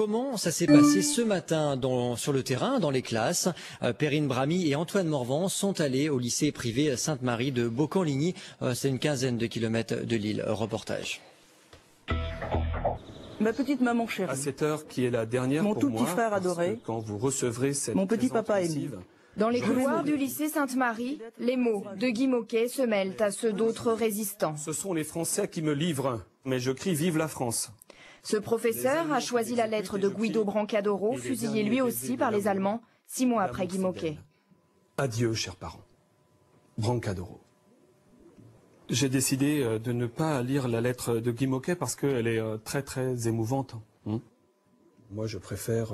Comment ça s'est passé ce matin sur le terrain, dans les classes? Perrine Bramy et Antoine Morvan sont allés au lycée privé Sainte-Marie de Beaucamp-Ligny. C'est une quinzaine de kilomètres de Lille. Reportage. Ma petite maman chérie. À cette heure qui est la dernière mon pour tout moi, petit frère adoré. Quand vous recevrez cette mon petit papa aimé. Dans les couloirs du lycée Sainte-Marie, les mots de Guy Môquet se mêlent à ceux d'autres résistants. Ce sont les Français qui me livrent, mais je crie vive la France. Ce professeur a choisi la lettre de Guido Brancadoro, fusillé lui aussi par les Allemands, 6 mois après Guy Môquet. Adieu, chers parents. Brancadoro. J'ai décidé de ne pas lire la lettre de Guy Môquet parce qu'elle est très très émouvante. Moi, je préfère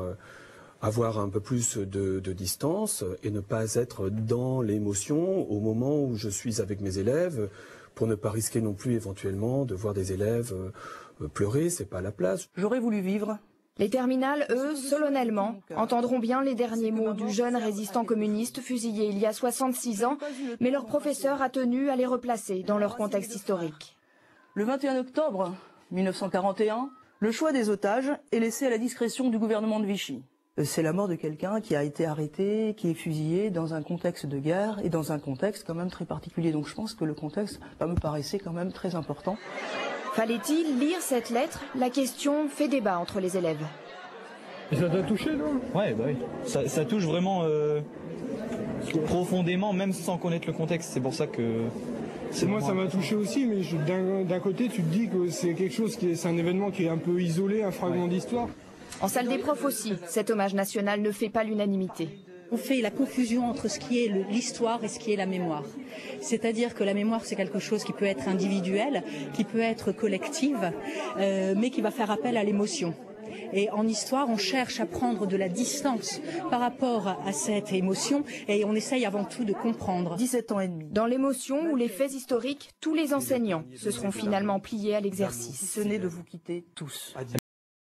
avoir un peu plus de distance et ne pas être dans l'émotion au moment où je suis avec mes élèves pour ne pas risquer non plus éventuellement de voir des élèves pleurer, c'est pas la place. J'aurais voulu vivre. Les terminales, eux, solennellement, entendront bien les derniers mots du jeune résistant communiste fusillé il y a 66 ans, mais leur professeur a tenu à les replacer dans leur contexte historique. Le 21 octobre 1941, le choix des otages est laissé à la discrétion du gouvernement de Vichy. C'est la mort de quelqu'un qui a été arrêté, qui est fusillé dans un contexte de guerre et dans un contexte quand même très particulier. Donc je pense que le contexte me paraissait quand même très important. Fallait-il lire cette lettre? La question fait débat entre les élèves. Et ça t'a touché, non? Ouais, bah oui. Ça touche vraiment profondément, même sans connaître le contexte. C'est pour ça que... Moi, ça m'a touché aussi, mais d'un côté, tu te dis que c'est quelque chose c'est un événement qui est un peu isolé, un fragment d'histoire. En salle des profs aussi, cet hommage national ne fait pas l'unanimité. On fait la confusion entre ce qui est l'histoire et ce qui est la mémoire. C'est-à-dire que la mémoire, c'est quelque chose qui peut être individuel, qui peut être collective, mais qui va faire appel à l'émotion. Et en histoire, on cherche à prendre de la distance par rapport à cette émotion et on essaye avant tout de comprendre. 17 ans et demi. Dans l'émotion ou les faits historiques, tous les enseignants se seront finalement pliés à l'exercice. Si ce n'est de vous quitter tous.